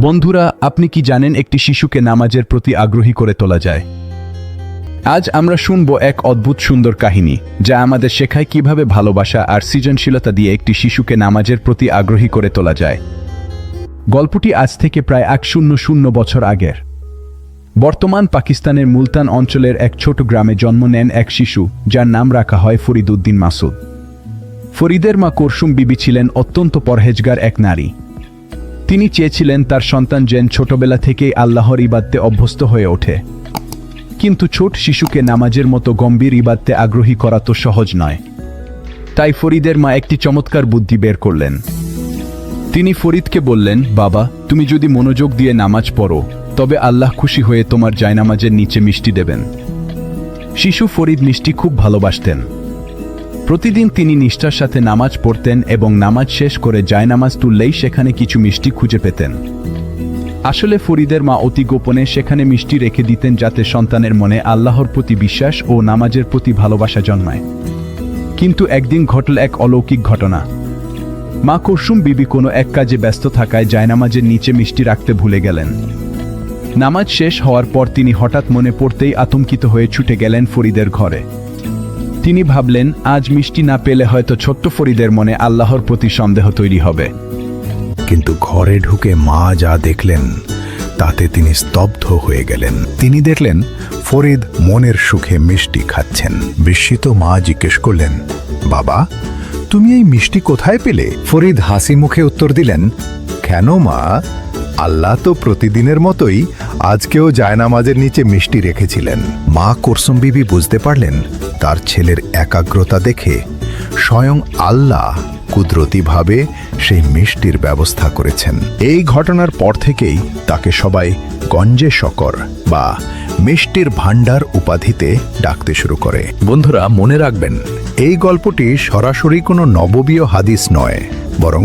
বন্ধুরা, আপনি কি জানেন একটি শিশুকে নামাজের প্রতি আগ্রহী করে তোলা যায়? আজ আমরা শুনব এক অদ্ভুত সুন্দর কাহিনী, যা আমাদের শেখায় কিভাবে ভালোবাসা আর সৃজনশীলতা দিয়ে একটি শিশুকে নামাজের প্রতি আগ্রহী করে তোলা যায়। গল্পটি আজ থেকে প্রায় 100 বছর আগের। বর্তমান পাকিস্তানের মুলতান অঞ্চলের এক ছোট গ্রামে জন্ম নেন এক শিশু, যার নাম রাখা হয় ফরিদ উদ্দিন মাসুদ। ফরিদের মা কুরসুম বিবি ছিলেন অত্যন্ত পরহেজগার এক নারী। তিনি চেয়েছিলেন তার সন্তান যেন ছোটবেলা থেকেই আল্লাহর ইবাদতে অভ্যস্ত হয়ে ওঠে। কিন্তু ছোট শিশুকে নামাজের মতো গম্ভীর ইবাদতে আগ্রহী করা তো সহজ নয়। তাই ফরিদের মা একটি চমৎকার বুদ্ধি বের করলেন। তিনি ফরিদকে বললেন, বাবা, তুমি যদি মনোযোগ দিয়ে নামাজ পড়ো, তবে আল্লাহ খুশি হয়ে তোমার জায়নামাজের নিচে মিষ্টি দেবেন। শিশু ফরিদ মিষ্টি খুব ভালোবাসতেন। প্রতিদিন তিনি নিষ্ঠার সাথে নামাজ পড়তেন এবং নামাজ শেষ করে জায়নামাজ তুললেই সেখানে কিছু মিষ্টি খুঁজে পেতেন। আসলে ফরিদের মা অতি গোপনে সেখানে মিষ্টি রেখে দিতেন, যাতে সন্তানের মনে আল্লাহর প্রতি বিশ্বাস ও নামাজের প্রতি ভালোবাসা জন্মায়। কিন্তু একদিন ঘটল এক অলৌকিক ঘটনা। মা কুরসুম বিবি কোনো এক কাজে ব্যস্ত থাকায় জায়নামাজের নিচে মিষ্টি রাখতে ভুলে গেলেন। নামাজ শেষ হওয়ার পর তিনি হঠাৎ মনে পড়তেই আতঙ্কিত হয়ে ছুটে গেলেন ফরিদের ঘরে। তিনি ভাবলেন, আজ মিষ্টি না পেলে হয়তো ছোট্ট ফরিদের মনে আল্লাহর প্রতি সন্দেহ তৈরি হবে। কিন্তু ঘরে ঢুকে মা যা দেখলেন তাতে তিনি স্তব্ধ হয়ে গেলেন। তিনি দেখলেন ফরিদ মনের সুখে মিষ্টি খাচ্ছেন। বিস্মিত মা জিজ্ঞেস করলেন, বাবা, তুমি এই মিষ্টি কোথায় পেলে? ফরিদ হাসি মুখে উত্তর দিলেন, কেন মা, আল্লাহ তো প্রতিদিনের মতোই আজকেও জায়নামাজের নিচে মিষ্টি রেখেছিলেন। মা কুরসুম বিবি বুঝতে পারলেন তার ছেলের একাগ্রতা দেখে স্বয়ং আল্লাহ কুদরতিভাবে সেই মিষ্টির ব্যবস্থা করেছেন। এই ঘটনার পর থেকেই তাকে সবাই গঞ্জে শকর বা মিষ্টির ভাণ্ডার উপাধিতে ডাকতে শুরু করে। বন্ধুরা, মনে রাখবেন, এই গল্পটি সরাসরি কোনো নববীয় হাদিস নয়, বরং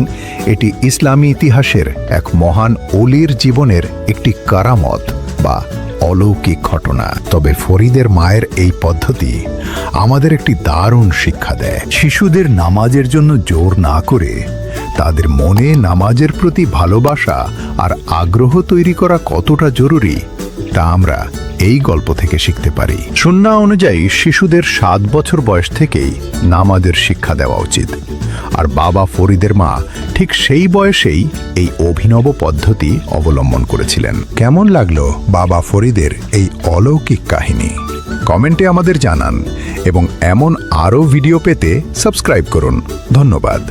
এটি ইসলামী ইতিহাসের এক মহান ওলির জীবনের একটি কারামত বা অলৌকিক ঘটনা। তবে ফরিদের মায়ের এই পদ্ধতি আমাদের একটি দারুণ শিক্ষা দেয়। শিশুদের নামাজের জন্য জোর না করে তাদের মনে নামাজের প্রতি ভালোবাসা আর আগ্রহ তৈরি করা কতটা জরুরি তা আমরা এই গল্প থেকে শিখতে পারি। সুন্নাহ অনুযায়ী শিশুদের 7 বছর বয়স থেকেই নামাজের শিক্ষা দেওয়া উচিত, আর বাবা ফরিদের মা ঠিক সেই বয়সেই এই অভিনব পদ্ধতি অবলম্বন করেছিলেন। কেমন লাগলো বাবা ফরিদের এই অলৌকিক কাহিনী? কমেন্টে আমাদের জানান এবং এমন আরও ভিডিও পেতে সাবস্ক্রাইব করুন। ধন্যবাদ।